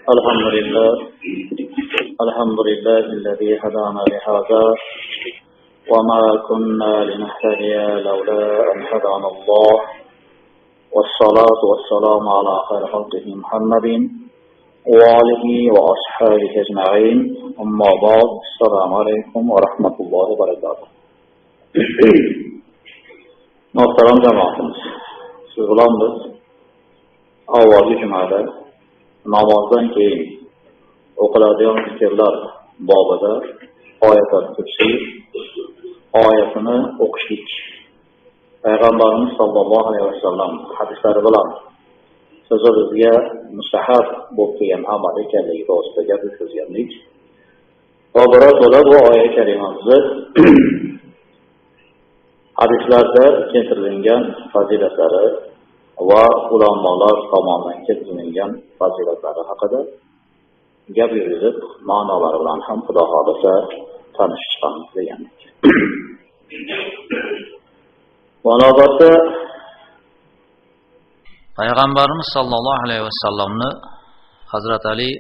الحمد لله الذي هدانا لهذا وما كنا لنهتدي لولا أن هدانا الله والصلاة والسلام على خير خلقه محمد وآله وأصحابه أجمعين أما بعد السلام عليكم ورحمة الله وبركاته. Muhtaram cemaatimiz, siz bilan biz avvalgi jumada namozdan keyin o'qiladigan zikrlar bobida Oyatul Kursi oyatini o'qishlik Payg'ambarimiz sollallohu alayhi vasallam hadislari bilan so'zi bizga mustahab bo'lib kelgan amal ekanligi to'g'risida gap o'tkazgandik. Va biroz bo'lib bu oyat karimamizni hadislarda keltirilgan fazilatlari va ulamolar tomonidan keltirilgan fazilatlari haqida gap yurgizib, ma'nolari bilan ham Xudo xolisa tanishib chiqamiz degandik. Ma'noda Payg'ambarimiz sollallohu alayhi vasallamni Hazrat Ali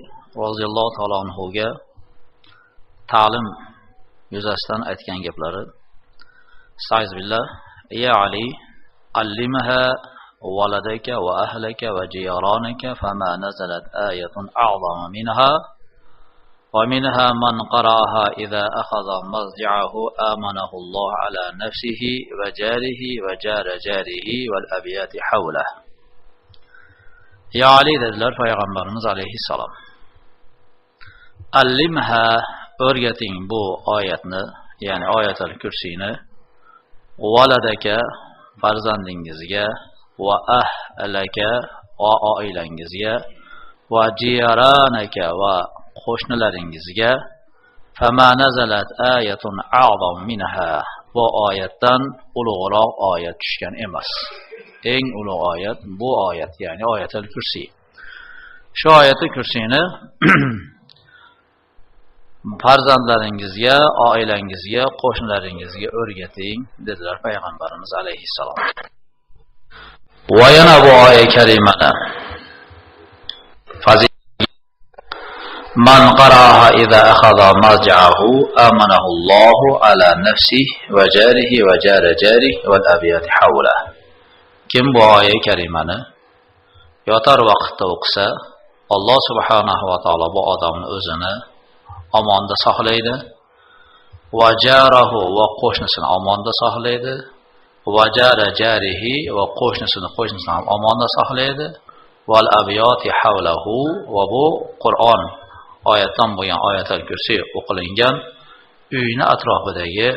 roziyallohu ta'ala anhuga ta'lim yuzasidan aytgan gaplari: Estaiz billah, ya Ali, allimha waladaka wa ahlaka wa jiyaranaka fama nazalat ayatun a'zama minha wa minha man qara'aha idha akhadha mazja'ahu amanahu Allah ala nafsihi wa jarihi wa jara jarihi wal abiyati hawlah. Ya Ali dediler Peygamberimiz aleyhisselam, allimha, o'rgating bu oyatni, yani Oyatul Kursini valadaka, farzandingizga, va ahlaka, va oilangizga, va jiyaranaka, va qo'shnilaringizga, fama nazalat ayatun a'zam minha, bu oyatdan ulug'roq oyat tushgan emas. Eng ulug' oyat bu oyat, ya'ni Oyatul Kursi. Shu Oyatul Kursini farzandlaringizga, oilangizga, qo'shnilaringizga o'rgating dedilar Payg'ambarimiz alayhissalom. Va yana bu oyat karimada man qara'aha idha akhadha marja'ahu amanahu Allahu ala nafsihi wa jarihi wa jara jarihi wal abiyati hawla. Kim bu oyat karimani yotar vaqtda o'qisa, Alloh subhanahu va taolo bu odamni o'zini omonda saqlaydi. Va jarahu, va qo'shnisini omonda saqlaydi. Va jara jarihi, va qo'shnisini ham omonda saqlaydi. Val abiyati havlahu, va bu Qur'on oyatdan bo'lgan Oyatul Kursi o'qilingan uyni atrofidagi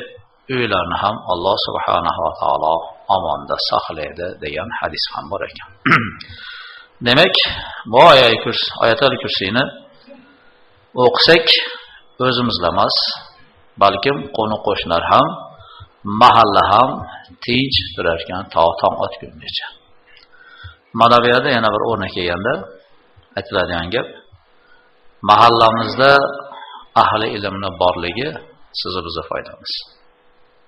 uylarni ham Alloh subhanahu va taolo omonda saqlaydi degan hadis ham bor ekan. Demak, bu Oyatul Kursini o'qisak o'zimizlar emas, balkim qo'ni-qo'shnilar ham, mahalla ham tinch turar ekan tong otgungacha. Mana bu yerda yana bir o'rnak kelganda aytiladigan gap, mahallamizda ahli ilmni borligi sizni bizning foydamiz.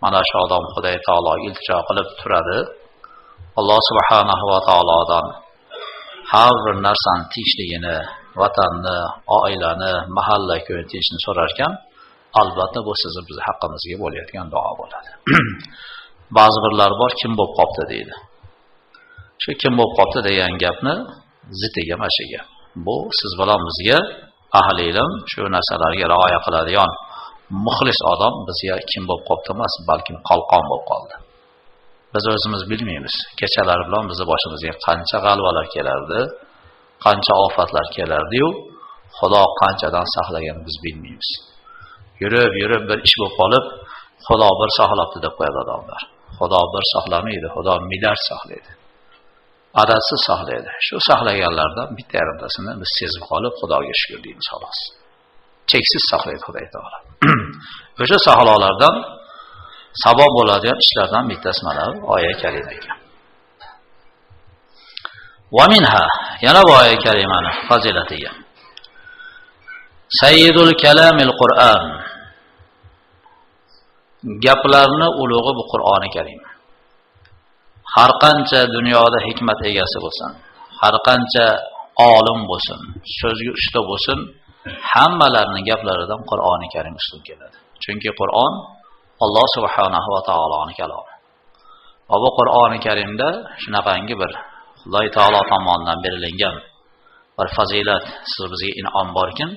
Mana shu odam Xudoy taolo iltijo qilib turadi. Alloh subhanahu va taolodan har bir narsani tinchligini, vatanni, oilani, mahalla ko'yni tinchini so'rar ekan, albatta bu sizni biz haqqimizga bo'layotgan duo bo'ladi. Ba'zi birlar bor, kim bo'lib qopti deydi. Shu kim bo'lib qopti degan gapni zitiga mashiga. Bu siz bilan bizga ahli ilm shu narsalarga rioya qiladigan muxlis odam bizga kim bo'lib qopti emas, balkim qalqon bo'lib qoldi. Biz o'zimiz bilmaymiz. Kechalar bilan bizning boshimizga qancha g'alvalar kelardi, qancha ofatlar kelardi-yu, Xudo qanchadan saqlaganini biz bilmaymiz. Yurib bir ish bo'lib qolib, Xudo bir saqlabdi deb qo'yadi odamlar. Xudo bir saqlamaydi, Xudo milliard saqlaydi. Adadsiz saqlaydi. Shu saqlaganlardan bitta yarimtasini biz sezib qolib, Xudoga shukr deymiz xolos. Cheksiz saqlaydi Xudo taolo. O'sha saqlovlardan sabab bo'ladigan ishlardan bittasi mana oyat karima ekan. Va minha, yana bu oyat karimani fazilatiga. Sayyidul kalamil Qur'an. Gaplarni ulug'i bu Qur'oni Karim. Har qancha dunyoda hikmat egasi bo'lsin, har qancha olim bo'lsin, so'zga usta bo'lsin, hammalarining gaplaridan Qur'oni Karim ustun keladi. Chunki Qur'on Alloh subhanahu va taoloning kalomi. Va bu Qur'oni Karimda shunaqangi bir Xudo taolo tomonidan berilgan bir fazilat, siz bizga in'om borkin,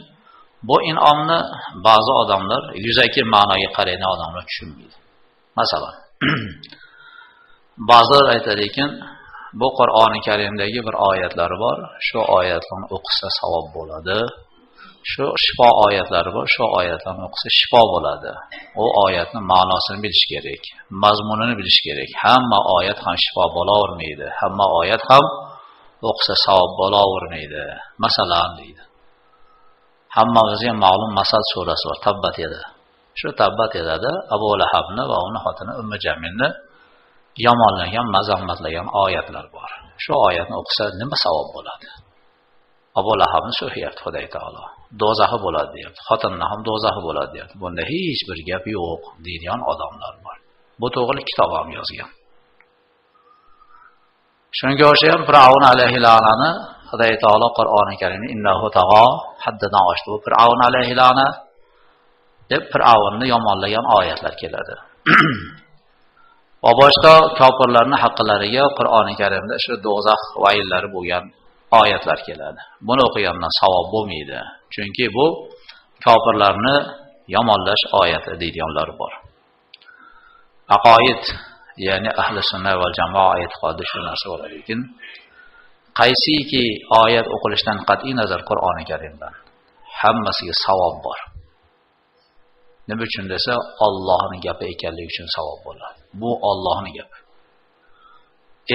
bu in'omni ba'zi odamlar yuzaki ma'noga qaraydigan odamlar tushunmaydi. Masalan, ba'zilar aytadikin, bu Qur'oni Karimdagi bir oyatlari bor, shu oyatlarni o'qisa savob bo'ladi. Shu shifo oyatlari bor, shu oyatlarni o'qisa shifo bo'ladi. U oyatning ma'nosini bilish kerak, mazmunini bilish kerak. Hamma oyat ham shifo bo'lavermaydi, hamma oyat ham o'qisa savob bo'lavermaydi. Masalan deydi. Hammamizga ma'lum Masad surasi bor, Tabbat yada. Shu Tabbat yadada Abu Lahabni va uning xotini Ummu Jamilni yomonlagan, mazammatlagan oyatlar bor. Shu oyatni o'qisa nima savob bo'ladi? Abu Lahabni so'rayapti Xudo taolo. Do'zaxi bo'ladi deyapti. Xotinni ham do'zaxi bo'ladi deyapti. Bunda hech bir gap yo'q deydigan odamlar bor. Bu to'g'ri kitob ham yozgan. Shunga o'xshagan Fir'avn alayhi la'nani Xudo taolo Qur'oni Karimni innahu tag'o haddadan oshdi. Bu Fir'avn alayhi la'na deb Fir'avnni yomonlagan oyatlar keladi. Va boshqa kofirlarning haqqilariga Qur'oni Karimda shu do'zax va'idlari bo'lgan oyatlar keladi. Buni o'qigandan savob bo'lmaydi. Chunki bu kofirlarni yomonlash oyati deydiganlar bor. Aqoid, ya'ni ahli sunna va jamoa e'tiqodi shu narsa bo'ladi. Lekin qaysiki oyat o'qilishdan qat'iy nazar Qur'oni Karimdan hammasiga savob bor. Nima uchun desa, Allohning gapi ekanligi uchun savob bo'ladi. Bu Allohning gapi.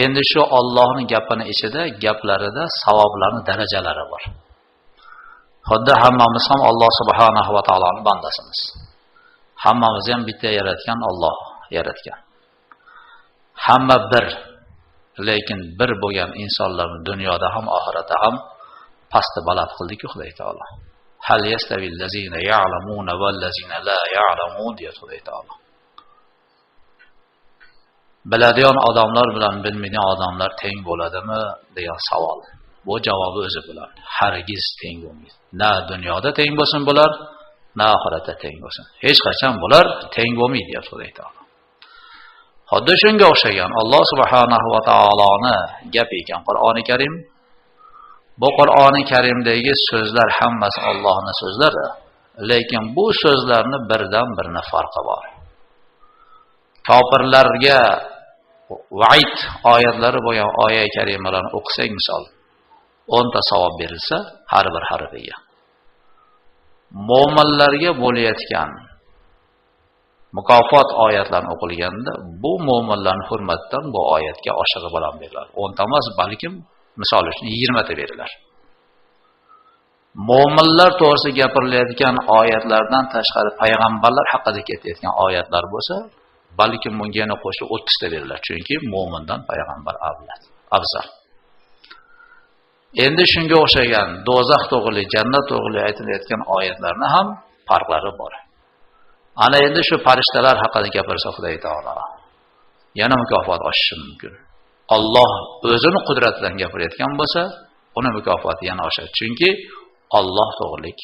Endi shu Allohning gapining ichida gaplarida savoblarning darajalari bor. Xuddi hammamiz ham Alloh subhanahu va taoloning bandasimiz. Hammamiz ham bitta yaratgan Alloh yaratgan. Hamma bir, lekin bir bo'lgan insonlarni dunyoda ham oxiratda ham pastda baland qildi-ku Xudo taolo. Hal yastavil lazina ya'lamuna val lazina la ya'lamun deydi Xudo taolo. Biladigan odamlar bilan bilmaydigan odamlar teng bo'ladimi degan savol. Bu javobi o'zi bilan hargiz teng bo'lmaydi. Na dunyoda teng bo'lsin bular, na oxiratda teng bo'lsin. Hech qachon bular teng bo'lmaydi deb Xudo taolo. Xuddi shunga o'xshagan Alloh subhanahu va taoloni gapi ekan Qur'oni Karim. Bu Qur'oni Karimdagi so'zlar hammasi Allohning so'zlari, lekin bu so'zlarni birdan birini farqi bor. Kofirlarga va'id oyatlari bo'lgan oyat karimalarni o'qisak misol 10 ta savob berilsa har bir harfiga. Mo'minlarga bo'layotgan mukofot oyatlarni o'qilganda bu mo'minlarning hurmatidan bu oyatga oshig'i bilan beriladi. 10 ta emas, balkim misol uchun 20 ta berilar. Mo'minlar to'g'risida gapirilayotgan oyatlardan tashqari payg'ambarlar haqida ketayotgan oyatlar bo'lsa, balkim bunga yana qo'shib 30 ta berilar. Chunki mo'mindan payg'ambar afzal. Endi shunga o'xshagan do'zax to'g'ri, jannat to'g'ri aytilayotgan oyatlarning ham farqlari bor. Ana endi shu farishtalar haqida gapirsa Xudo taolo yana mukofot oshishi mumkin. Alloh o'zini qudratidan gapirayotgan bo'lsa, uni mukofoti yana oshadi. Chunki Alloh to'g'rilik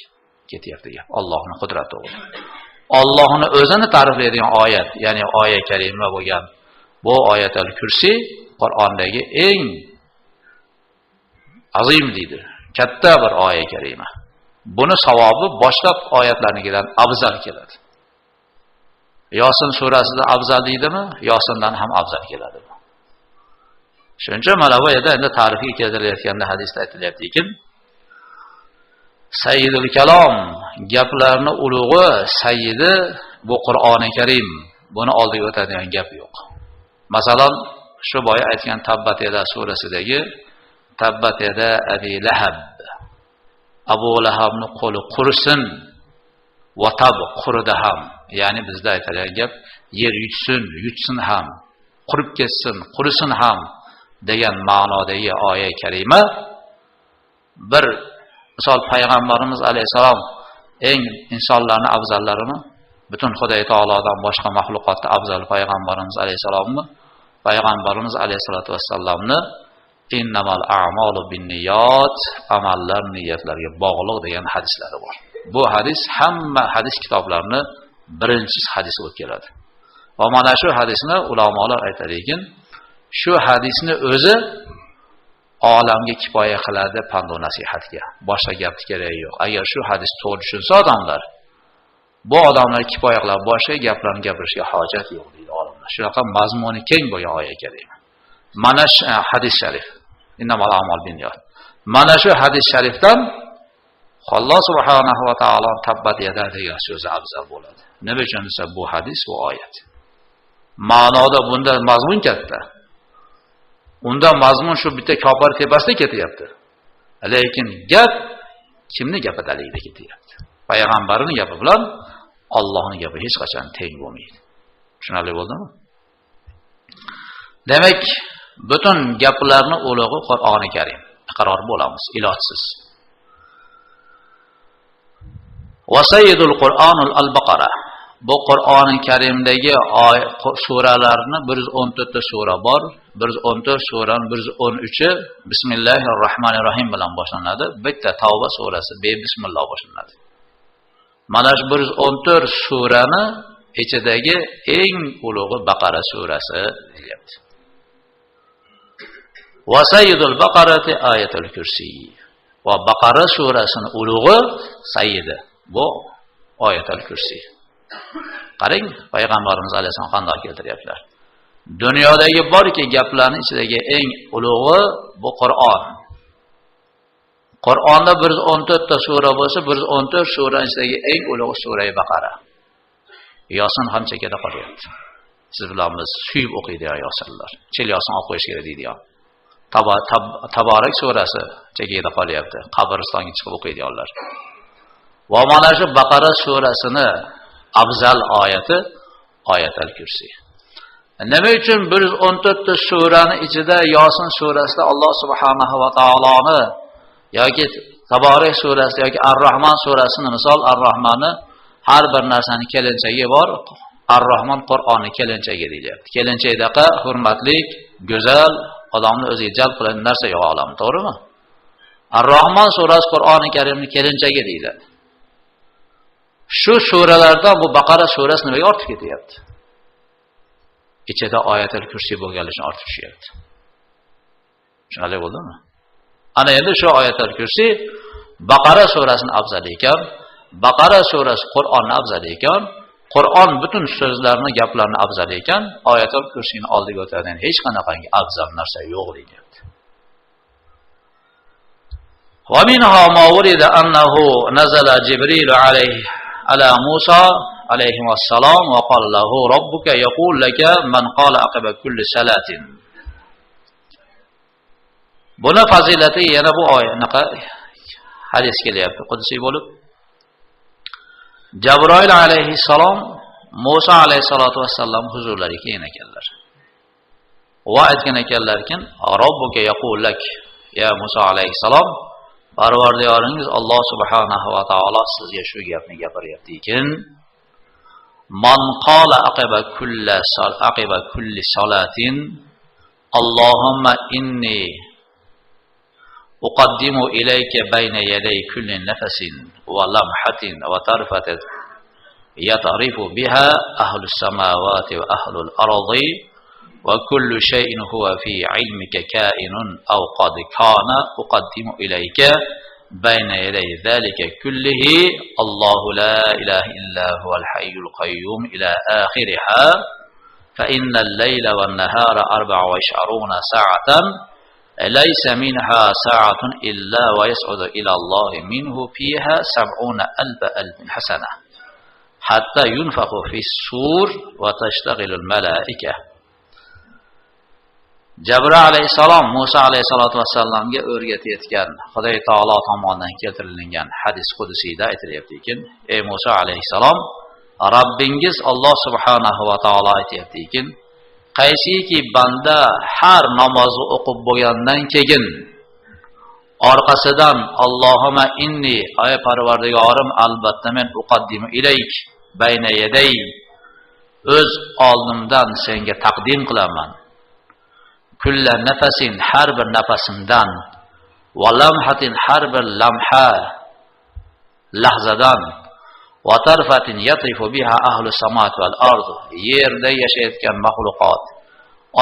ketyapti gap. Allohning qudrati to'g'ri. Allohni o'zini ta'riflaydigan oyat, ya'ni oyat karima bo'lgan bu oyatul kursi Qur'ondagi eng azim deydi. Katta bir oyat karima. Buni savobi boshqa oyatlarnikidan afzal keladi. Yosin surasida afzal deydimi? Yosindan ham afzal keladi. Shuncha mana bu yerda endi tarixiy keltirilayotganda hadisda aytilyaptiki, Sayyidul kalom, gaplarni ulug'i, sayyidi bu Qur'oni Karim. Buni oldiga o'tadigan gap yo'q. Masalan, shu boya aytgan Tabbat yada surasidagi Tabbat yada Abi Lahab. Abu Lahabni qo'li qurisin, va tab qurida ham. Ya'ni bizda aytilgan gap yer yutsin ham, qurib ketsin, qurisin ham degan ma'nodagi oyat karima bir misol payg'ambarimiz alayhisalom eng insonlarning afzallarimi, butun Xudo taolodan boshqa mahluqotda afzal payg'ambarimiz alayhisalommi, payg'ambarimiz alayhisolatu vassallamni innamal a'malu binniyat, amallar niyatlarga bog'liq degan hadislari bor. Bu hadis hamma hadis kitoblarini birinchi hadis bo'lib keladi. Va mana shu hadisni ulamolar aytadiki, shu hadisni o'zi olamga kifoya qiladi pand va nasihatga. Boshqa gapni keragi yo'q. Agar shu hadis to'g'ri tushunsa odamlar, bu odamlar kifoya qiladi, boshqa gaplarni gapirishga hojat yo'q deydi olimlar. Shunaqa mazmuni keng bo'lgan oyat kerak. Mana shu hadis sharif. Innamal a'mal binniyat. Mana shu hadis sharifdan Alloh subhanahu va taolo tabbat yada degan so'zi afzal bo'ladi. Nima uchun desa bu hadis va oyat. Ma'noda bunda mazmun katta. Unda mazmun shu bitta kofir tepasida ketyapti. Lekin gap kimning gapi dalilida ketyapti? Payg'ambarning gapi bilan Allohning gapi hech qachon teng bo'lmaydi. Tushunarli bo'ldimi? Demak, butun gaplarni ulug'i Qur'oni Karim. Iqror bo'lamiz, ilojsiz. Va sayyidul Qur'onul al-Baqara. Bu Qur'oni Karimdagi suralarni 114 ta sura bor. 114 suraning 113i Bismillahirrohmanirrohim bilan boshlanadi. Bitta Tavba surasi bismillah boshlanadi. Mana shu 114 surani ichidagi eng ulug'i Baqara surasi deyapti. Va sayyidul Baqarati ayatul kursi. Va Baqara surasining ulug'i sayyidi. Bu ayatul kursi. Qarang, payg'ambarimiz alayhisalom qanday keltiryaptilar. Dunyodagi borki gaplarning ichidagi eng ulug'i bu Qur'on. Qur'onda 114 ta sura bo'lsa, 114 sura ichidagi eng ulug' sura Baqara. Yosin ham chekada qolyapti. Siz bilan biz suyib o'qiydi yosinlar. Chil yosin olib qo'yish kerak deydi. Taborak surasi chekada qolyapti. Qabristonga chiqib o'qiydiganlar. Va mana shu Baqara surasini afzal oyati Ayatul Kursi. Nima uchun 114 ta surani ichida Yosin surasida Alloh subhanahu va taoloni yoki Taborak surasi yoki Ar-Rahman surasini misol Ar-Rahmanni har bir narsani kelinchagi bor. Ar-Rahman Qur'onni kelinchagi deyapti. Kelinchakdaqa hurmatli, go'zal, odamni o'ziga jalb qiladigan narsa yo'q olam, to'g'rimi? Ar-Rahman surasi Qur'oni Karimning kelinchagi deyiladi. Shu suralarda bu Baqara surasi nimaga ortib ketyapti? Ichida Ayatul Kursi bo'lganligi ortib tushyapti. Tushunarli bo'ldimi? Ana endi shu Ayatul Kursi Baqara surasining afzal ekan, Baqara surasi Qur'onning afzal ekan, Qur'on butun so'zlarni, gaplarni afzal ekan, Ayatul Kursining oldiga o'tadigan hech qanaqangi afzal narsa yo'q deyapti. Wa minha ma wurida annahu nazala Jibril alayhi ala Musa alayhi wassalam wa qala lahu rabbuka yaqul laka man qala aqiba kulli salatin. Buni fazilati yana bu oyatnaqa hadis kelyapti qudsiy bo'lib. Jabroil alayhissalom Musa alayhisolatu vassallam huzurlariga kelgan ekanlar. Va aytgan ekanlarki, robbuka yaqul lak, ya Musa alayhissalom, Parvardigoringiz Alloh subhanahu va taolo sizga shu gapni gapiryapti-ekan, man qala aqiba kulli salatin Allohumma inni uqaddimu ilayka bayna yaday kulli nafasin wa lamhatin wa tarfatin yatarifu biha ahlus samawati wa ahlul ardi wa kullu shay'in huwa fi ilmika kainun aw qad kana uqaddimu ilayka bayna yaday dhalika kullihi Allahu la ilaha illa huwal hayyul qayyum ila akhiriha fa innal layla wan nahara 24 sa'atan laysa minha sa'atun illa wa yas'udu ila Allah minhu fiha 70,000 hasanah hatta yunfakhu fis sur wa tashtaghilu al malaikah. Jabroil alayhisalom Musa alayhisolatu vassallamga o'rgatayotgan Xudo taolo tomonidan keltirilgan hadis qudusiyda aytilyaptiki, ey Musa alayhisalom, Rabbingiz Alloh subhanahu va taolo aytayaptiki, qaysiki banda har namozni o'qib bo'lgandan keyin orqasidan Allohumma inni ay Parvardigorim albatta men uqaddimu ilayk bayna yaday o'z oldimdan senga taqdim qilaman. kulla nafasin har bir nafasimdan va lamhatin har bir lamha lahzadan va tarfatin yatifu biha ahlu samawati val ard yerda yashayotgan mahluqot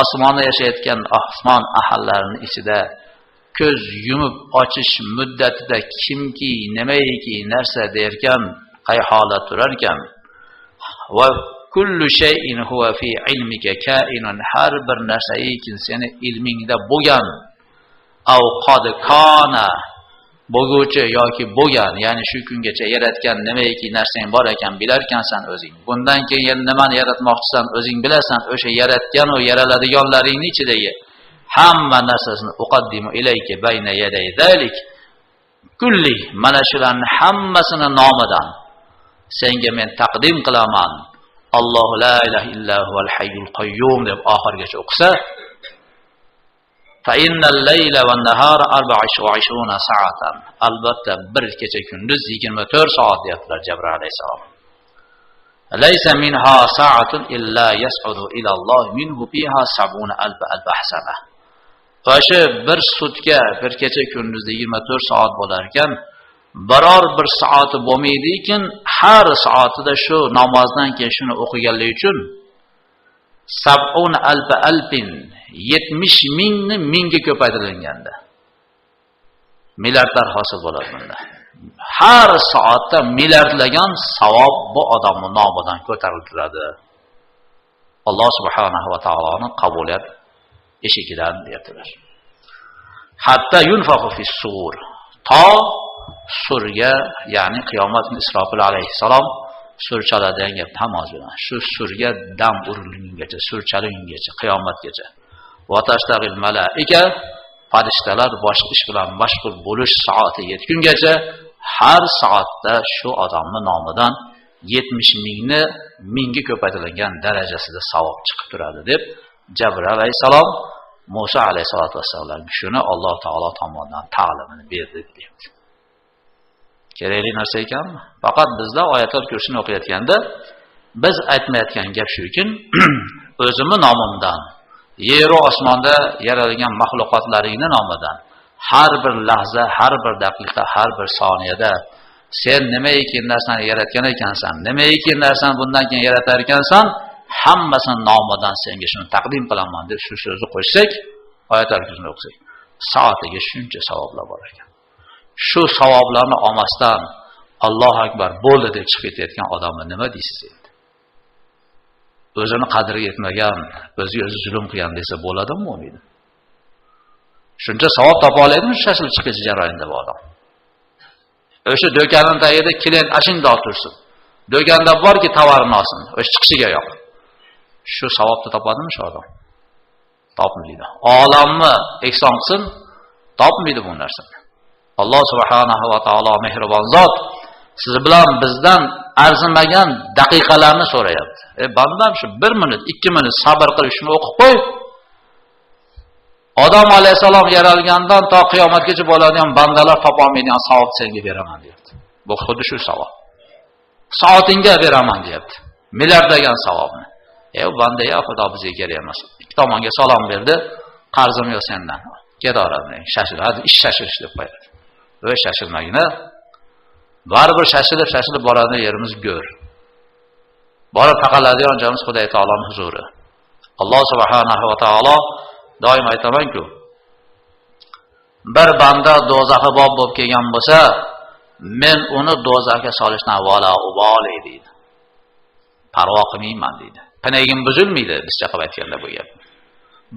osmonda yashayotgan osmon ahallarining ichida ko'z yumib ochish muddatida kimki nimaiki narsa derkan qay holat turar ekan va kullu shay'in huwa fi ilmika kainun har bir narsaiki seni ilmingda bo'lgan aw qad kana bo'lguvchi yoki bo'lgan ya'ni shu kungacha yaratgan nimaiki narsang bor ekan bilar ekansan o'zing bundan keyin nimani yaratmoqchisan o'zing bilasan o'sha yaratgan va yaraladiganlaringning ichidagi hamma narsasini uqaddimu ilayka bayna yaday zalik kulli mana shularning hammasini nomidan senga men taqdim qilaman Alloh la ilaha illa huval hayyul qayyum deb oxirgacha o'qisa fa innal layla wan nahara 24 soatan albatta bir kecha kunduz 24 soat deyaptilar Jibril alayhisalom laysa minha sa'atun illa yas'udu ila Alloh minhu fiha 70,000 ahsana o'sha bir sutka bir kecha kunduzda 24 soat bo'lar ekan biror bir soati bo'lmaydi ekan har soatida shu namozdan keyin shuni o'qiganlik uchun 70,000 70 mingni mingga ko'paytirilganda milliardlar hosil bo'ladi bunda har soatda milliardlagan savob bu odamning nomidan ko'tariladi Alloh subhanahu va taoloning qabuliyat eshigidan deyaptilar hatta yunfaxu fis sur to surga ya'ni qiyomat Isrofil alayhissalom sur chaladigan gap namoz bilan shu surga dam urilgungacha sur chalingungacha qiyomatgacha va tashtag'il malaika farishtalar boshqa ish bilan mashg'ul bo'lish soati yetgungacha har soatda shu odamning nomidan 70 mingni mingga ko'paytirilgan darajasida savob chiqib turadi deb Jibril alayhissalom Musa alayhisolatu vassalomga shuni Alloh taolo tomonidan ta'limini berdi deyapti. Kerakli narsa ekanmi? Faqat bizda oyatlar kursini o'qiyotganda biz aytmayotgan gap shukin o'zimning nomimdan yer va osmonda yaralgan mahluqotlaringning nomidan har bir lahza, har bir daqiqa, har bir soniyada sen nimaiki narsani yaratgan ekansan, nimaiki narsani bundan keyin yaratar ekansan, hammasini nomidan senga shuni taqdim qilaman deb shu so'zni qo'shsak, oyatlar kursini o'qisak, soatiga shuncha savoblar bor ekan. Shu savoblarni olmasdan Allohu akbar bo'ldi deb chiqib ketayotgan odamni nima deysiz endi? O'zini qadriga yetmagan, o'ziga o'zi zulm qilgan desa bo'ladimi, bo'lmaydi? Shuncha savob topa oladimi shashilib chiqish jarayonida bu odam? O'sha do'konning tagida klient ashingda o'tirsin. Do'konda borki tovarini olsin, o'sha chiqishiga yo'q. Shu savobni topadimi shu odam? Topmaydi. Olamni ehson qilsin, topmaydi bu narsani. Alloh subhanahu va taolo mehribon zot siz bilan bizdan arzimagan daqiqalarni so'rayapti. Bandam shu 1 minut, 2 minut sabr qilib shuni o'qib qo'y. Odam alayhisalom yaralgandan to qiyomatgacha bo'ladigan bandalar topa olmaydigan savob senga beraman deyapti. Bu xuddi shu savob. Soatingga beraman deyapti. Milliardlagan savobni. Banda ya xudo bizga kerak emas. Ikki tomonga salom berdi. Qarzim yo'q sendan. Kedaveradi. Shashil, hadi ish shashilish deb qo'yadi. O'sha shashilmagina baribir shashilib boradigan yerimiz go'r. Borib taqaladigan joyimiz Xudoy taoloning huzuri. Alloh subhanahu va taolo doim aytaman-ku, bir banda do'zaxga bo'lib kelgan bo'lsa, men uni do'zaxga solishdan vala uboli deydi. Parvo qilmayman deydi. Pinagim buzilmaydi, bizcha qilib aytganda bu gap.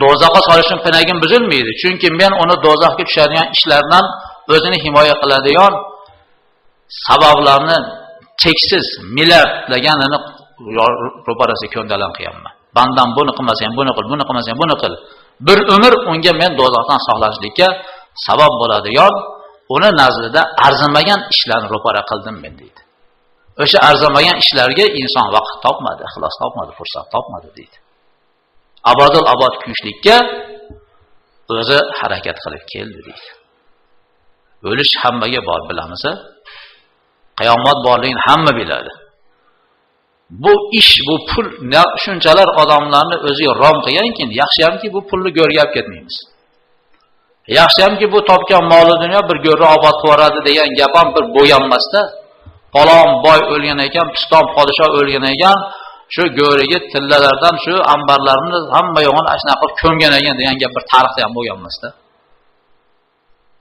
Do'zaxga solishim pinagim buzilmaydi, chunki men uni do'zaxga tushadigan ishlardan o'zini himoya qiladigan sabablarni cheksiz milliardlaganini ro'parasiga ko'ndalan qilganman. Bandam buni qilmasang, buni qil, buni qilmasang, buni qil. Bir umr unga men do'zaxdan saqlanishlikka sabab bo'ladigan, uni nazarida arzimagan ishlarni ro'para qildim men deydi. O'sha arzimagan ishlarga inson vaqt topmadi, ixlos topmadi, fursat topmadi deydi. Abadul abad kuyishlikka o'zi harakat qilib keldi deydi. O'lish hammaga bor bilamiz. Qiyomat borligini hamma biladi. bu ish, bu pul shunchalar odamlarni o'ziga rom qilganki, yaxshiyamki bu pulni go'rga olib ketmaymiz. Yaxshiyamki bu topgan moli dunyo bir go'rni obod qilib yuboradi degan gap ham bir bo'yanmasda. Falon boy o'lgan ekan, piston podshoh o'lgan ekan, shu go'riga tillalardan shu ambarlarni hamma yo'g'ini ashna qilib ko'mgan ekan degan gap bir tarixda ham bo'lganmasda.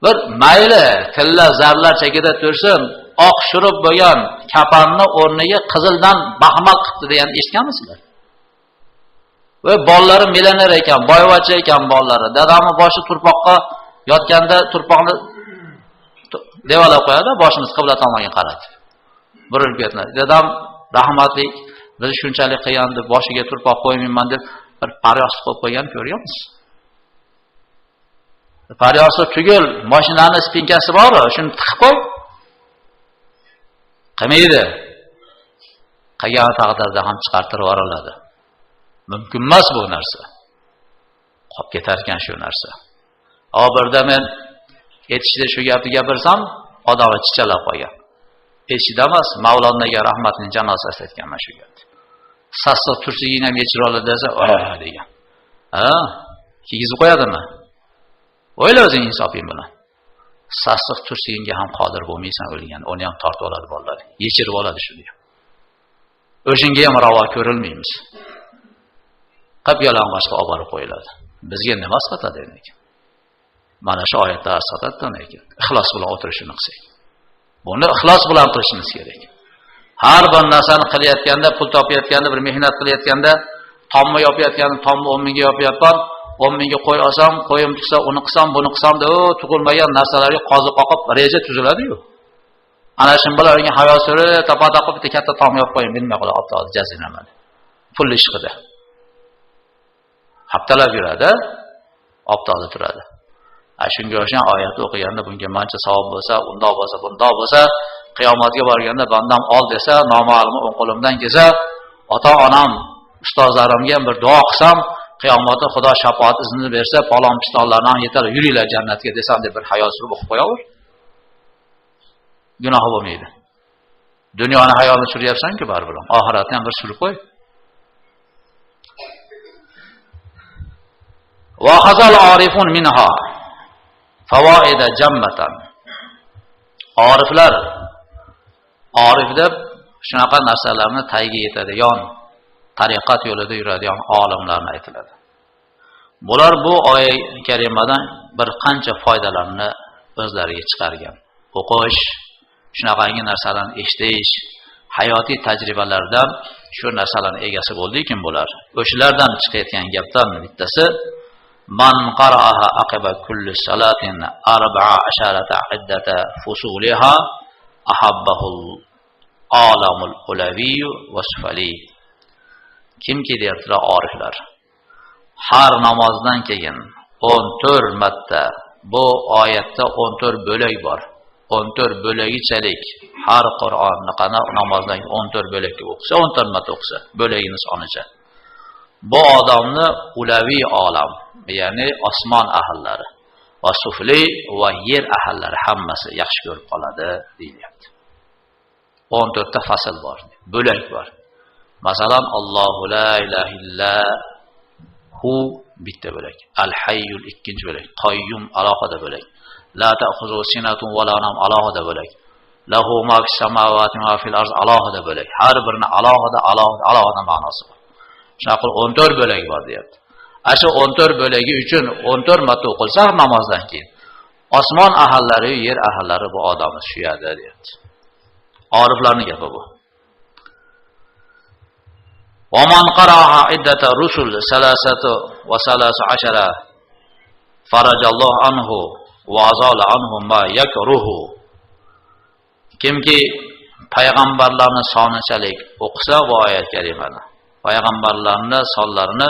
Bir mayli tilla zarlar chekida tursin, oq shurub bo'lgan kapanni o'rniga qizildan baxmal qildi degan eshitganmisizlar? Va bolalari millioner ekan, boyvachcha ekan bolalari. Dadamning boshi turpoqqa yotganda turpoqni devalab qo'yadi, boshimiz qibla tomonga qarab. Burilib ketadi. Dadam rahmatlik biz shunchalik qilgandi, boshiga turpoq qo'ymayman deb bir paryost qo'yib qo'ygan ko'ryapsiz. Paryosti tugul, mashinani spinkasi bor, shuni tiqib qo'y. Qilmaydi. Qilgan taqdirda ham chiqartirib yuboriladi. Mumkin emas bu narsa. Qolib ketar ekan shu narsa. Birda men etishda shu gapni gapirsam, odamni chichalab qo'ygan. Etishda emas, Mavlonaga rahmatning janozasi aytganman shu gapni. Sassiq tursigini ham yechira oladi desa, degan. Kiygizib qo'yadimi? O'yla o'zing insofing bilan. Sassiq tursigingga ham qodir bo'lmaysan o'lgan, uni ham tortib oladi bolalar. Yechirib oladi shuni ham. O'shunga ham ravo ko'rilmaymiz. Qab yalang'ochga olib borib qo'yiladi. Bizga nima sotadi ekan? Mana shu oyatlar sotadidan ekan. Ixlos bilan o'tirishini qilsak. Buni ixlos bilan qilishimiz kerak. Har bir narsani qilayotganda, pul topayotganda, bir mehnat qilayotganda, tomni yopayotganda, tomni 10 mingga yopayapman, 10 mingga qo'y olsam, qo'yim chiqsa, uni qilsam, buni qilsam deb, tug'ilmagan narsalarga qoziq oqib reja tuziladi-yu. Ana shu bilan unga hayol surib, tapa-tapa bitta katta tom yopib qo'yim, bilmay qoladi, optoldi jaziramani. Pul ishqida. Haftalab yuradi, optoldi turadi. Shunga o'xshagan oyatni o'qiganda bunga mancha savob bo'lsa, undoq bo'lsa, bundoq bo'lsa, qiyomatga borganda bandam ol desa, noma'lum o'ng qo'limdan kelsa, ota-onam, ustozlarimga ham bir duo qilsam, qiyomatda Xudo shafaat iznini bersa, palon pistonlardan yetar, yuringlar jannatga desam deb bir hayol surib o'qib qo'yaver. Gunoh bo'lmaydi. Dunyoni hayolini suryapsan-ku baribir, oxiratni ham bir surib qo'y. Va hazal arifun minha fawaida jammatan. Orif deb shunaqa narsalarni tagiga yetadigan, tariqat yo'lida yuradigan olimlarni aytiladi. Bular bu oyat karimadan bir qancha foydalarni o'zlariga chiqargan. O'qish, shunaqangi narsalarni eshitish, hayotiy tajribalardan shu narsalarning egasi bo'ldi-kim bular. O'shalardan chiqayotgan gapdan bittasi man qara'aha aqiba kulli salatin 14 iddata fusuliha ahabbahul alamul ulavi wasfali. Kimki deyaptilar oriflar, har namozdan keyin 14 marta, bu oyatda 14 bo'lak bor. 14 bo'lagichalik har Qur'onni qana namozdan 14 bo'lakka o'qisa, 14 marta o'qisa, bo'lagini sonicha. Bu odamni ulaviy olam, ya'ni osmon ahllari va sufli va yer ahllari hammasi yaxshi ko'rib qoladi deyilyapti. 14 ta fasl bor, bo'lak bor. Masalan, Allohu la ilaha illa hu bitta bo'lak, al-hayyul ikkinchi bo'lak, qayyum alohida bo'lak, la ta'khuzu sinatun va la nawm alohida bo'lak, lahu ma fis samawati va fil ardi alohida bo'lak. Har birini alohida ma'nosi bor. Shunaqa 14 bo'lak bor deyapti. Shu 14 bo'lagi uchun 14 marta o'qilsa namozdan keyin osmon ahllari, yer ahllari bu odamni suyadi deyapti. Oriflarning gapi bu. Wa man qara'a iddata rusul 13 farajallohu anhu wa azala anhu ma yakruhu. Kimki payg'ambarlarning sonichalik o'qisa bu oyat karimani, payg'ambarlarning sonlarini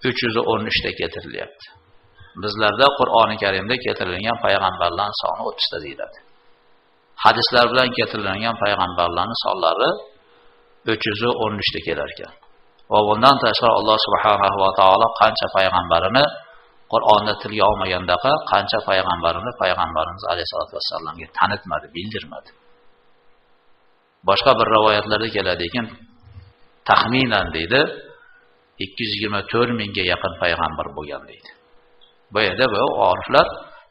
313 ta keltirilyapti. Bizlarda Qur'oni Karimda keltirilgan payg'ambarlarning soni 30 ta deyiladi. Hadislar bilan keltirilgan payg'ambarlarning sonlari 313 ta kelar ekan. Va bundan tashqari Alloh subhanahu va taolo qancha payg'ambarini Qur'onda tilga olmagandaqa qancha payg'ambarimiz alayhisolatu vassalomga tanitmadi, bildirmadi. Boshqa bir rivoyatlarda keladi ekan, taxminan deydi 224 mingga yaqin payg'ambar bo'lgan deydi. Bu yerda bu oriflar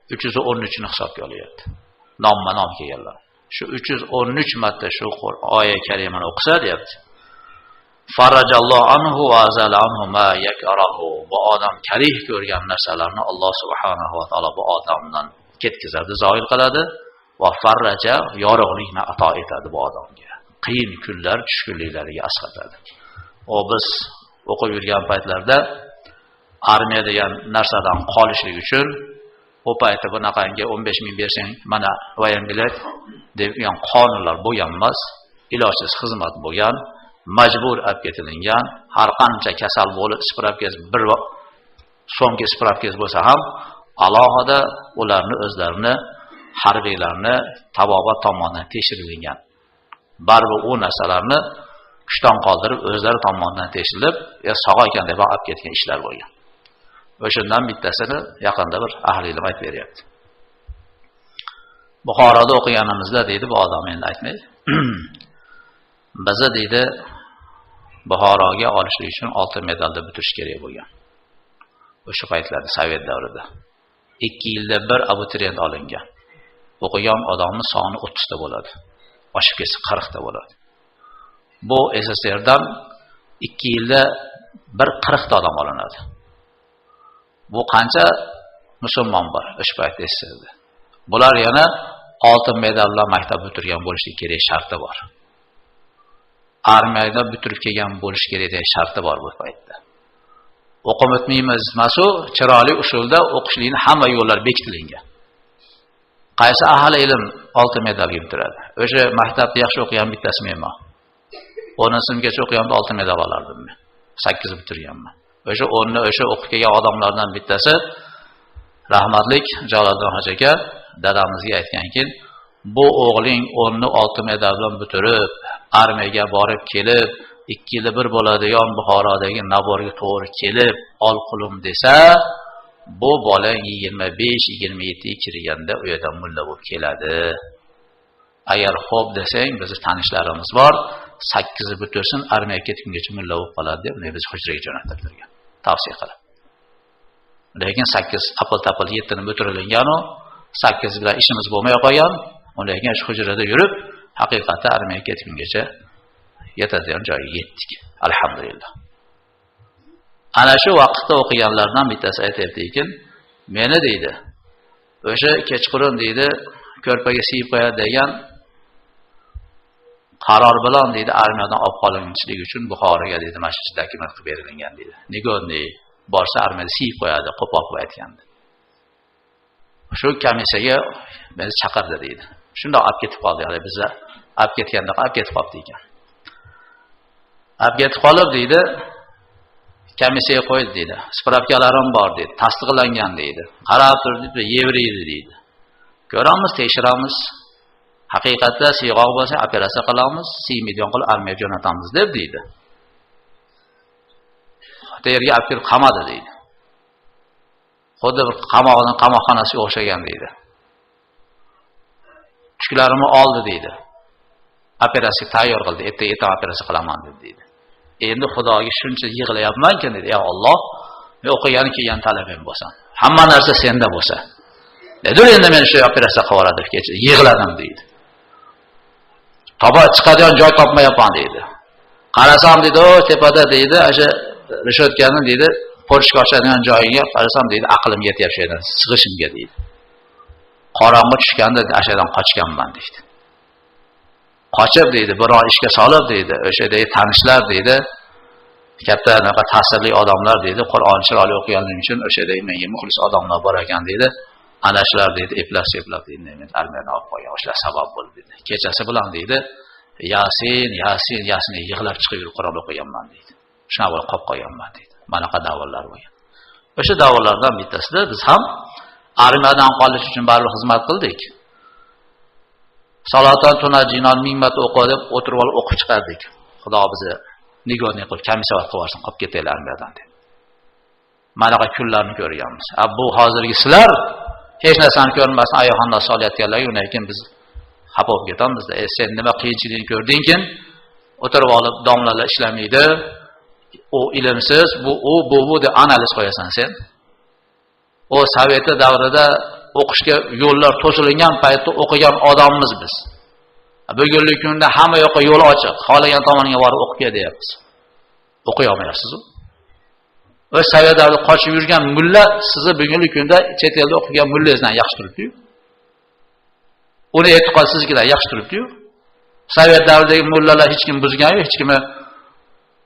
313 ni hisobga olyapti. Nomma-nom kelganlar. Shu 313 marta shu oyat karimani o'qisa deyapti. Farajallohu anhu va azala anhu ma yakarahu. Bu odam karih ko'rgan narsalarni Alloh subhanahu va taolo bu odamdan ketkizadi, zoil qiladi va farraja yorug'likni ato etadi bu odamga. Qiyin kunlar, tushkunliklariga asqatadi. O biz o'qib yurgan paytlarda armiya degan narsadan qolishlik uchun o paytda bunaqangi 15 ming bersang mana voyangilar degan qonunlar bo'lgan emas, ilojsiz xizmat bo'lgan, majbur olib ketilingan, har qancha kasal bo'lib ispravkaz bir so'mga ispravkaz bo'lsa ham alohida ularni o'zlarini harbiylarni tabobat tomonidan tekshirilgan. Baribir u narsalarni kuchdan qoldirib o'zlari tomonidan tekshirilib, sog' ekan deb olib ketgan ishlar bo'lgan. O'shandan bittasini yaqinda bir ahli ilm aytib beryapti. Buxoroda o'qiganimizda deydi bu odam endi aytmaydi. Bizni deydi Buxoroga olishlik uchun oltin medalda bitirish kerak bo'lgan. O'sha paytlarda Sovet davrida 2 yilda bir abituriyent olingan. O'qigan odamning soni 30 ta bo'ladi. Oshib ketsa 40 ta bo'ladi. Bu SSRdan 2 yilda bir 40 ta odam olinadi. Bu qancha musulmon bor o'sha paytda SSRda. Bular yana oltin medal bilan maktab bitirgan bo'lishi kerak sharti bor. Armiyada bitirib kelgan bo'lishi kerak degan sharti bor bu paytda. O'qib o'tmaymiz, masu chiroyli usulda o'qishlikni hamma yo'llar bekitilgan. Qaysi ahli ilm oltin medalga bitiradi? O'sha maktabda yaxshi o'qigan bittasi menman. 10 sinfgacha o'qiganimda oltin medal olardim men. 8 bitirganman. O'sha 10ni o'sha o'qib kelgan odamlardan bittasi rahmatlik Jaloliddin hoji aka dadamizga aytganki, bu o'g'ling 10ni oltin medal bilan bitirib, armiyaga borib kelib, 2 yilda bir bo'ladigan Buxorodagi naborga to'g'ri kelib, ol qulim desa, bu bolang 25-27 kirganda u yerda mulla bo'lib keladi. Agar xo'p desang, bizning tanishlarimiz bor, 8ni bitirsin, armiyaga ketgungacha mulla bo'lib qoladi deb biz hujraga jo'natirgan. Tavsiya qilib. Lekin 8 apil-tapil 7ni bitirilgan-u, 8 bilan ishimiz bo'lmay qolgan. Undan keyin shu hujrada yurib, haqiqatan armiyaga ketgungacha yetadigan joyga yetdik. Alhamdulillah. Ana shu vaqtda o'qiganlardan bittasi aytayapti-ki, meni deydi, o'sha kechqurun deydi, ko'rpaga siyib qo'yadi degan qaror bilan deydi armiyadan olib qolinishlik uchun Buxoroga deydi masjid dokument qilib berilgan deydi. Nigonni borsa armiyada siyib qo'yadi, qo'pol qilib aytgandi. Shu komissiyaga meni chaqirdi deydi. Shunda olib ketib qoldi, ya'ni bizni olib ketganda olib ketib qoldi ekan. Olib ketib qolib deydi, komissiyaga qo'ydi deydi. Spravkalarim bor deydi, tasdiqlangan deydi. Qarab turdi, yevriydi deydi. Ko'ramiz, tekshiramiz. Haqiqatda siyg'oq bo'lsa operatsiya qilamiz, 1 million qilib armiyaga jo'natamiz deb deydi. Yerga olib kelib qamadi deydi. Xuddi bir qamoqxonasiga o'xshagan deydi. Tushklarimni oldi deydi. Operatsiya tayyor qildi, ertaga operatsiya qilaman dedi. Endi Xudoga shuncha yig'layapman-ki dedi. Ya Alloh, men o'qigani kelgan talabim bo'lsam, hamma narsa senda bo'lsa. Dedi, endi men shu operatsiya qilib yuboradi kecha, yig'ladim deydi. Toba chiqadigan joy topmayapman deydi. Qarasam dedi, o tepada deydi, o'sha rishotkani deydi, porishga ochadigan joyiga qarasam deydi, aqlim yetyapti yerdan, sig'ishimga deydi. Qorong'i tushganda ashadan qochganman deydi. Qochib deydi, biror ishga solib deydi, o'sha deydi tanishlar deydi, katta anaqa ta'sirli odamlar deydi, Qur'on chiroyli o'qiganligi uchun o'sha deydi menga muxlis odamlar bor ekan deydi. Ana shular deydi, eplab deydi, men armiyadan olib qo'ygan, o'shalar sabab bo'ldi deydi. Kechasi bilan deydi, Yasin yig'lab chiqib yurib Qur'on o'qiganman deydi. Shuna bo'lib qolib qolganman deydi. Manaqa davrlar bo'lgan. O'sha davrlardan bittasida biz ham armiyadan qolish uchun baribir xizmat qildik. Salatan tunajinon 1000 marta o'qib deb o'tirib olib o'qib chiqardik. Xudo bizni nigonni qilib komissiya qilib yuborsin, qolib ketaylar armiyadan deb. Manaqa kunlarni ko'rganmiz. Bu hozirgi sizlar hech narsani ko'rmasdan oyoqxonda solayotganlar, undan keyin biz xafa bo'lib ketamiz. Sen nima qiyinchilikni ko'rdingkin? o'tirib olib domlalar ishlamaydi. U ilmsiz, bu deb analiz qo'yasan sen. O Sovet davrida o'qishga yo'llar to'silgan paytda o'qigan odammiz biz. Bugungi kunda hamma yoqqa yo'l ochiq. Xohlagan tomonga borib o'qib kel deyapmiz. O'qiy olmayapsiz. O'z Sovet davrida qochib yurgan mulla sizni bugungi kunda chet elda o'qigan mullangizdan yaxshi turibdi-yu. Uni e'tiqod sizgidan yaxshi turibdi-yu. Sovet davridagi mullalar hech kim buzgan-yu, hech kimni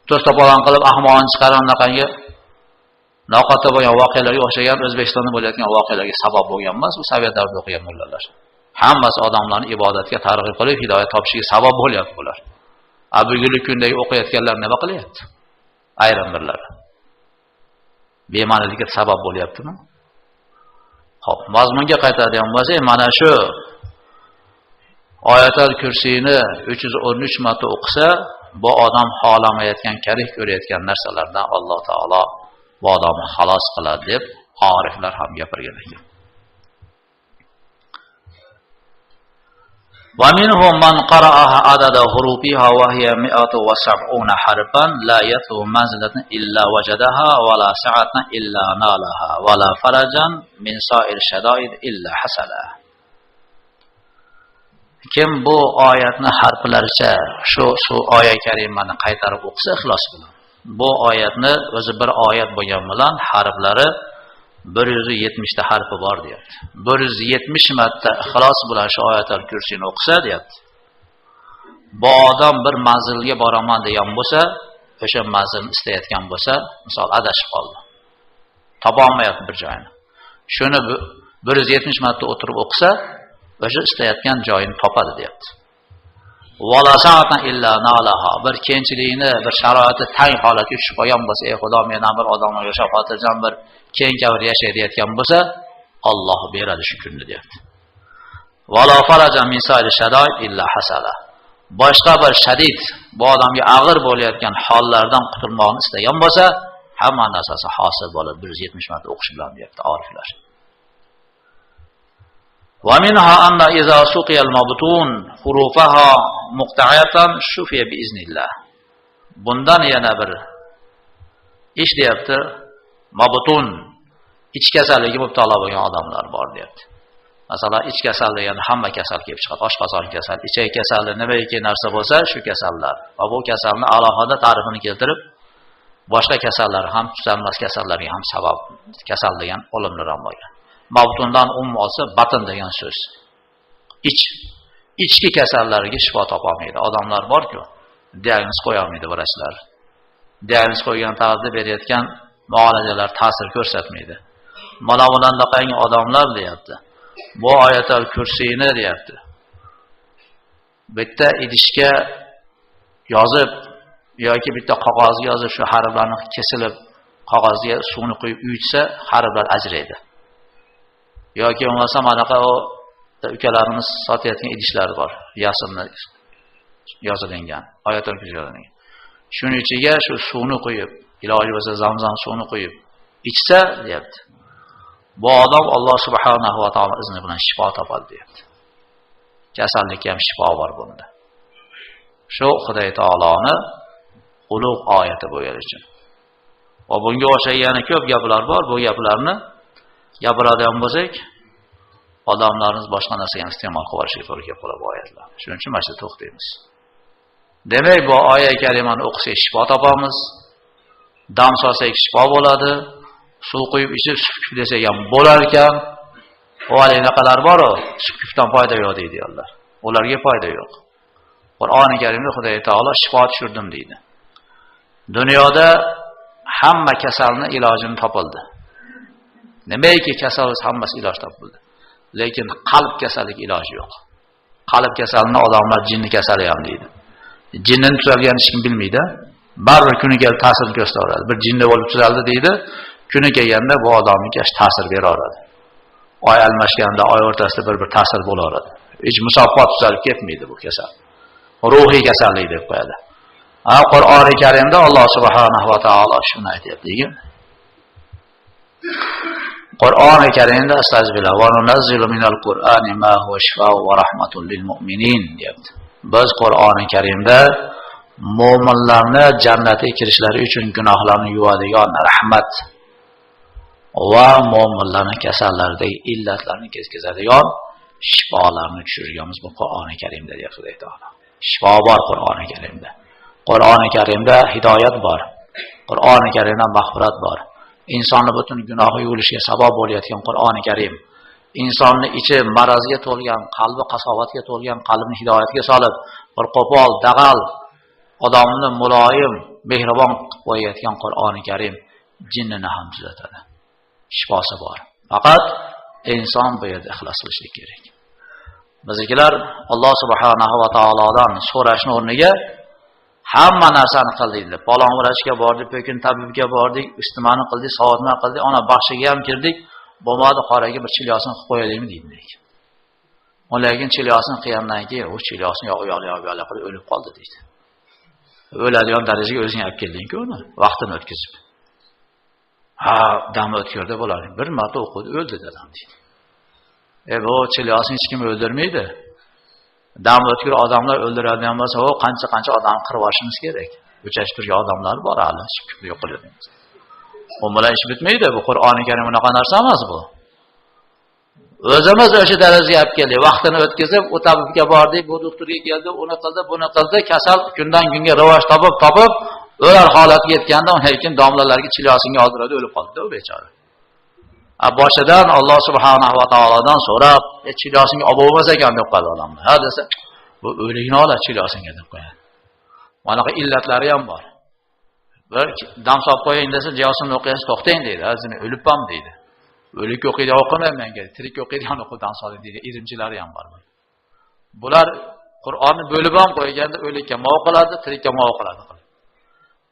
to'stopolon qilib ahmoqni chiqarib anaqangi noqota bo'lgan voqealarga o'xshagan O'zbekistonda bo'layotgan voqealarga sabab bo'lgan emas, u Sovet davrida o'qigan mullalar. Hammasi odamlarni ibodatga targ'ib qilib, hidoyat topishiga sabab bo'lyapti bular. Bugungi kundagi o'qiyotganlar nima qilyapti? Ayrim birlar. Bema'nilikka sabab bo'lyaptimi? Xo'p, mazmunga qaytadigan bo'lsak, mana shu Oyatul Kursiyni 313 marta o'qisa, bu odam xohlamayotgan, karih ko'rayotgan narsalardan Alloh taolo bu odamni xalos qiladi deb oriflar ham gapirgan ekan. Va minhum man qara'aha adada hurufiha wa hiya 170 harfan la yatu manzilatan illa wajadaha wa la sa'atan illa nalaha wa la farajan min sa'ir shadaid illa hasala. Kim bu oyatni harflaricha shu oyat karimani qaytarib o'qisa ixlos bilan. Bu oyatni o'zi bir oyat bo'lgan bilan harflari 170 ta harfi bor deyapti. 170 marta ixlos bilan shu Oyatul Kursiyni o'qisa deyapti. Bu odam bir manzilga boraman degan bo'lsa, o'sha manzilni istayotgan bo'lsa, misol adashib qoldi. Topa olmayapti bir joyini. Shuni 170 marta o'tirib o'qisa, o'sha istayotgan joyini topadi deyapti. Wala sa'atan illa nalaha. Bir kengchilikni, bir sharoitni tang holatga tushib qolgan bo'lsa, ey Xudo, men ham bir odamlarga shafoatlanjam, bir keng kavr yashayotgan bo'lsa, Alloh beradi shu kunni deyapti. Wala farajan min sa'ir shadaid illa hasala. Boshqa bir shadid, bu odamga og'ir bo'layotgan hollardan qutulmoqni istagan bo'lsa, hamma narsasi hosil bo'ladi 170 marta o'qish bilan deyapti oriflar. ومنها أن إذا سقي المبطون حروفها مقطعة شفي بإذن الله. Bundan yana bir ish deyapti. Mabutun ich kasalligi mubtalo bo'lgan odamlar bor deyapti. Masalan, ich kasalligi yani hamma kasal kelib chiqadi. Oshqozon kasal, ichak kasali, nimaiki narsa bo'lsa, shu kasallar. Va bu kasalni alohida ta'rifini keltirib, boshqa kasallar ham, tuzalmas kasallarga ham sabab kasal degan olimlar ham bo'lgan. Mabtundan olsa batın degan so'z. İchki kasallarga shifo topolmaydi. Odamlar bor-ku, diagnoz qo'yolmaydi vrachlar. Diagnoz qo'ygan taqdirda berayotgan muolajalar ta'sir ko'rsatmaydi. Mana bundan qanday odamlar deyapti. Bu Oyatul Kursiyni deyapti. Bitta idishga yozib yoki bitta qog'ozga yozib shu harflarni kesilib qog'ozga suvni qo'yib uyutsa, harflar ajraydi. Yoki bo'lmasa manaqa o ukalarimiz sotayotgan idishlar bor. Yasinni yozilgan, Oyatul Kursiy yozilgan. Shuning ichiga shu suvni qo'yib, iloji bo'lsa zamzam suvini qo'yib ichsa, deyapti. Bu odam Alloh subhanahu va taolo izni bilan shifo topadi, deyapti. Kasallikka ham shifo bor bunda. Shu Xudo taoloning ulug' oyati bo'lgani uchun. Va bunga o'xshagan ko'p gaplar bor. Bu gaplarni gapiradigan bo'lsak, odamlarimiz boshqa narsaga iste'mol qilib olishiga to'g'ri kelib qoladi bu oyatlar. Shuning uchun mana shu to'xtaymiz. Demak, bu oyat karimani o'qisak shifo topamiz. Dam solsak shifo bo'ladi. Suv quyib ichib sufkif desak ham bo'lar ekan. Olinaqalar bor-ku, sufkifdan foyda yo'q deydilar. Ularga foyda yo'q. Qur'oni Karimda Xudo taolo shifo tushirdim deydi. Dunyoda hamma kasalning ilojini topildi. Nimaiki kasal hammasi iloj topildi. Lekin qalb kasallik iloji yo'q. Qalb kasalini odamlar jinni kasali ham deydi. Jinning tuzalganini hech kim bilmaydi. Baribir kuni kelib ta'sir ko'rsatadi. Bir jinni bo'lib tuzaldi deydi. Kuni kelganda bu odamga ta'sir beraveradi. Oy almashganda oy o'rtasida bir ta'sir bo'laveradi. Hech musaffot tuzalib ketmaydi bu kasal. Ruhiy kasallik deb qo'yadi. Qur'oni Karimda Alloh subhanahu va taolo shuni aytayapti. Qur'oni Karimda astagfirullah va nunazzilu minal Qur'ani ma huwa shifaa'un va rahmatun lil mu'minin deyapti. Biz Qur'oni Karimda mo'minlarni jannatga kirishlari uchun gunohlarni yuvadigan rahmat va mo'minlarning kasallaridagi illatlarni ketkazadigan shifolarni tushirganmiz bu Qur'oni Karimda deyapti Xudo taolo. Shifo bor Qur'oni Karimda. Qur'oni Karimda hidoyat bor. Qur'oni Karimda mag'firat bor. Insonni butun gunohi yuvilishiga sabab bo'layotgan Qur'oni Karim. Insonni ichi marazga to'lgan, qalbi qasovatga to'lgan qalbni hidoyatga solib, bir qo'pol, dag'al, odamni muloyim, mehribon qilib qo'yayotgan Qur'oni Karim jinnini ham tuzatadi. Shifosi bor. Faqat inson bu yerda ixlos qilishi kerak. Bizlar Alloh subhanahu va taolodan so'rashni o'rniga hamma narsani qildik. Palon vrachga bordik, Pekin tabibga bordik, istimani qildik, savodma qildik, ona baxshiga ham kirdik. Bo'lmadi qoraga bir chilyosini qilib qo'yaylikmi deydik. Lekin chilyosini qilgandan keyin u chilyosini yo'q qilib o'lib qoldi deydi. O'ladigan darajaga o'zing olib kelding-ku uni, vaqtini o'tkazib. Ha, dam o'tkirdi bo'lar. Bir marta o'qidi, o'ldi dadam deydi. Bu chilyosini hech kim o'ldirmaydi. Dam o'tkir odamlar o'ldiradigan bo'lsa, u qancha odamni qirib olishimiz kerak. O'chashib turgan odamlar bor hali, chiqib yo'q qiladigan. Bu bilan ish bitmaydi. Bu Qur'oni Karim unaqa narsa emas bu. O'zimiz o'sha darajaga olib keldik. Vaqtini o'tkazib, u tabibga bordik, bu doktorga keldi, uni qildi, buni qildi, kasal kundan kunga rivoj topib, o'lar holatga yetganda lekin domlalarga chilyosini oldiradi, o'lib qoldi u bechora. Boshidan Alloh subhanahu va taolodan so'rab, chilyosini olib bo'lmasa ekan deb qoldi odamlar. Ha desa, bu o'ligini oladi chilyosini deb qo'yadi. Manaqa illatlari ham bor. Bir dam solib qo'ying desa, jiyosini o'qiysiz, to'xtang deydi. Azini o'libman deydi. O'lik o'qiydi, o'qimayman menga. Tirik o'qiydigan o'qidan solib deydi. Irimchilari ham bor. Bular Qur'onni bo'lib ham qo'yganda o'likka mo o'qiladi, tirikka mo o'qiladi.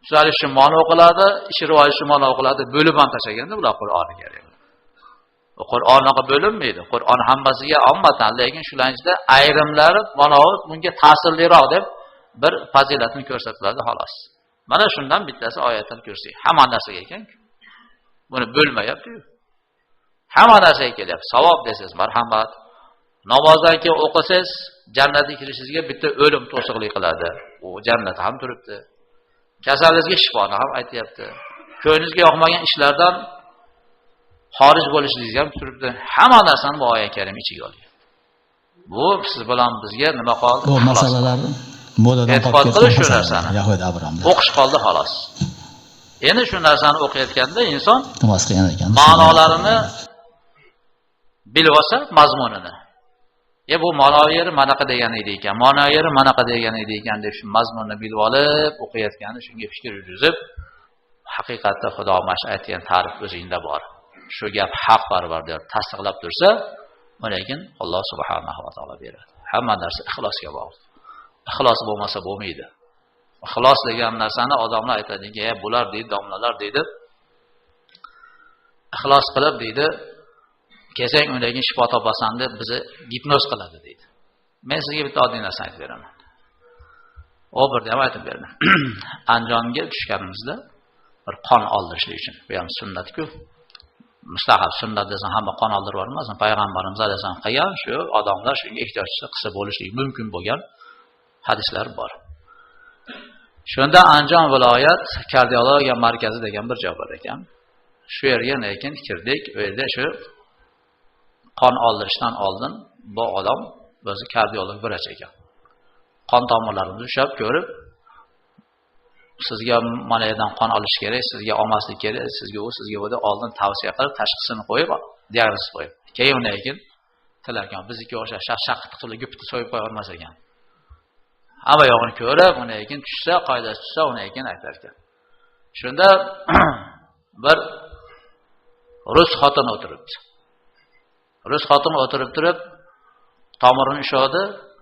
Shulari shimoni o'qiladi, ishroyi shimoni o'qiladi, bo'lib ham tashlaganda bular Qur'onni kerak. Qur'onga bo'linmaydi. Qur'on hammasiga ommatan, lekin shularning ayrimlari mana bunga ta'sirliroq deb bir fazilatni ko'rsatiladi xolos. Mana shundan bittasi oyatul kursi. Hamma narsaga ekan-ku. Buni bo'lmayapti-ku. Hamma narsaga kelyapti. Savob desiz, marhamat. Namozdan keyin o'qisangiz, jannatga kirishingizga bitta o'lim to'siqlik qiladi. U jannat ham turibdi. Kasalingizga shifoni ham aytayapti. Ko'ngilingizga yoqmagan ishlardan xorij bo'lishingiz ham turibdi. Hamma narsani bu oyat karim ichiga olgan. Bu siz bilan bizga nima qoldi? Bu masalalar modadan e'tiqod qilish shu narsani. Yahud Abramda. O'qish qoldi xolos. Endi shu narsani o'qiyotganda inson iltimos qilgan ekan. ma'nolarini bilib olsa, mazmunini. Bu ma'no yeri manaqa degan edi ekan, ma'no yeri manaqa degan edi ekan deb shu mazmunni bilib olib, o'qiyotganda shunga fikr yuritib, haqiqatda Xudo mash aytgan ta'rif o'zingda bor. Shu gap haq barbar deb tasdiqlab tursa, lekin Alloh subhanahu va taolo beradi. Hamma narsa ixlosga bog'liq. Ixlos bo'lmasa bo'lmaydi. Ixlos degan narsani odamlar aytadiki, bular deydi, domlalar deydi. Ixlos qilib deydi, kelsang undan shifo topasan deb bizni gipnoz qiladi deydi. Men sizga bitta oddiy narsani aytib beraman. O birda ham aytib berdim. Anjomga tushganimizda bir qon oldirishlik uchun, bu ham sunnat-ku. Mustahab sunnat desam hamma qon oldirib bormasmi? Payg'ambarimiz alayhisalom qilgan, shu odamlar shunga ehtiyojchi qilsa bo'lishligi mumkin bo'lgan hadislar bor. Shunda Anjom viloyat kardiologiya markazi degan bir joy bor ekan. Shu yerga lekin kirdik, u yerda shu qon oldirishdan oldin bu odam o'zi kardiolog vrach ekan. Qon tomirlarini ushlab ko'rib, sizga mana yerdan qon olish kerak, sizga olmaslik kerak, sizga bu deb oldin tavsiya qilib, tashxisini qo'yib, diagnoz qo'yib. Keyin lekin tilarkan bizniki o'sha shaq qilib gupni so'yib qo'ya olmas ekan. Hamma yog'ini ko'rib, uni keyin tushsa, qoidasi tushsa, uni keyin aytar ekan. Shunda bir rus xotin o'tiribdi. Rus xotin o'tirib turib, tomirini ushladi,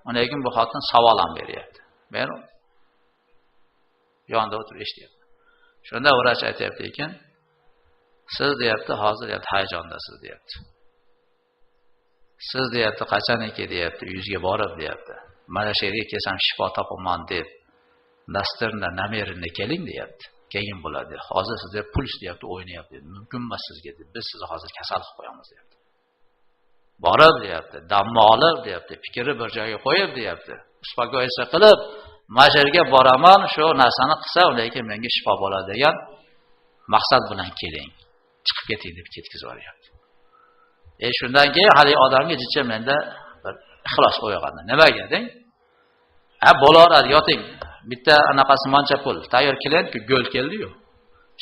uni keyin bu xotin savol ham beryapti. Men yonida o'tirib eshityapman. Shunda vrach aytayapti ekan, siz deyapti, hozir hayajondasiz deyapti. Siz deyapti, qachoniki deyapti, uyingizga borib deyapti. Mana shu yerga kelsam shifo topaman deb, dasturda namerini keling deyapti. Keyin bo'ladi. Hozir sizga puls deyapti, o'ynayapti. Mumkin emas sizga deb, biz sizni hozir kasal qilib qo'yamiz deyapti. Borib deyapti, damni olib deyapti, fikri bir joyga qo'yib deyapti. Uspagoysa qilib, mana shu yerga boraman, shu narsani qilsa, undan keyin menga shifo bo'ladi degan maqsad bilan keling. Chiqib keting deb ketkizib yuboryapti. Shundan keyin hali odamga jicha menda bir ixlos uyg'ondi. Nimaga deng? Bo'laveradi, yoting. Bitta anaqasi mancha pul. Tayyor klient-ku go'l keldi-yu.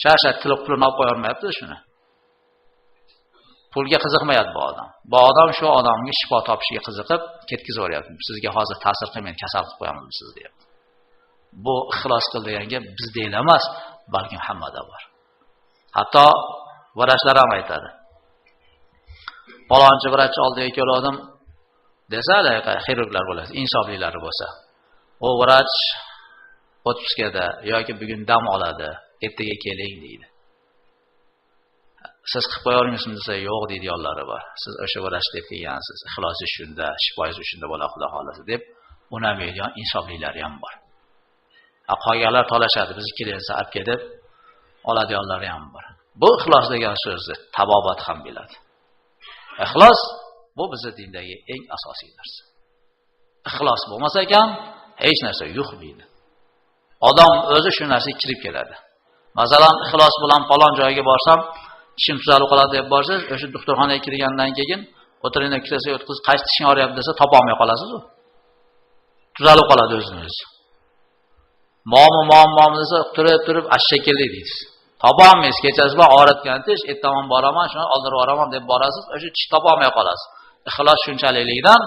Shasha tilib pulini olib qo'ya olmayapti shuni. Pulga qiziqmayapti bu odam. Bu odam shu odamga shifo topishiga qiziqib ketkizib yuboryapti. Sizga hozir ta'sir qilmayman, kasal qilib qo'yamiz siz deyapti. Bu ixlos qil deganga bizda emas, balkim hammada bor. Hatto vrachlar ham aytadi. Palonchi vrach oldiga keldim desa, xirurglar bo'ladi, insoflilari bo'lsa. O vrach otpuskada yoki bugun dam oladi, ertaga keling deydi. Siz qilib qo'yavermisizmi desa, yo'q deydi yo'llari bor. Siz o'sha vrach deb kelgansiz, ixlosi shunda, shifoyingiz shunda bo'la xudo xolasa deb unamaydigan insoflilari ham bor. Qolganlar talashadi, bizni kelinsa olib kelib oladiganlari ham bor. Bu ixlos degan so'zni tabobat ham biladi. Ixlos bu bizning dindagi eng asosiy narsa. Ixlos bo'lmasa ekan, hech narsa yo'qmaydi. Odam o'zi shu narsaga kirib keladi. Masalan, ixlos bilan falon joyga borsam, tishim tuzalib qoladi deb borsangiz, o'sha doktorxonaga kirgandan keyin o'tiringdan kirsa, o'tkazib qaysi tishing og'riyapti desa, topa olmay qolasiz-ku. Tuzalib qoladi o'zini-o'zi. Muammo desa, turib ashshakildi deysiz. Topa olmaysiz, kechasi bilan og'ritgan tish, ertaman boraman, shuni oldirib boraman deb borasiz, o'sha tish topa olmay qolasiz. Ixlos shunchalikdan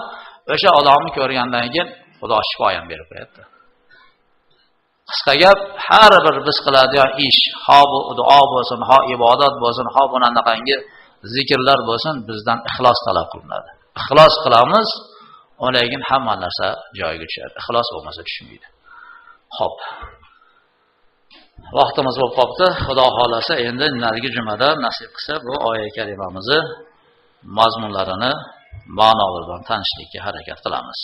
o'sha odamni ko'rgandan keyin Xudo shifo ham berib qo'yadi. Qisqa gap, har bir biz qiladigan ish, ha bu duo bo'lsin, ha ibodat bo'lsin, ha bunaqangi zikrlar bo'lsin, bizdan ixlos talab qilinadi. Ixlos qilamiz, undan keyin hamma narsa joyiga tushadi. Ixlos bo'lmasa tushmaydi. Xo'p. Vaqtimiz bo'lib qopti. Xudo xolasa endi narigi jumada nasib qilsa bu oyat karimamizni mazmunlarini ma'nolari bilan tanishlikka harakat qilamiz.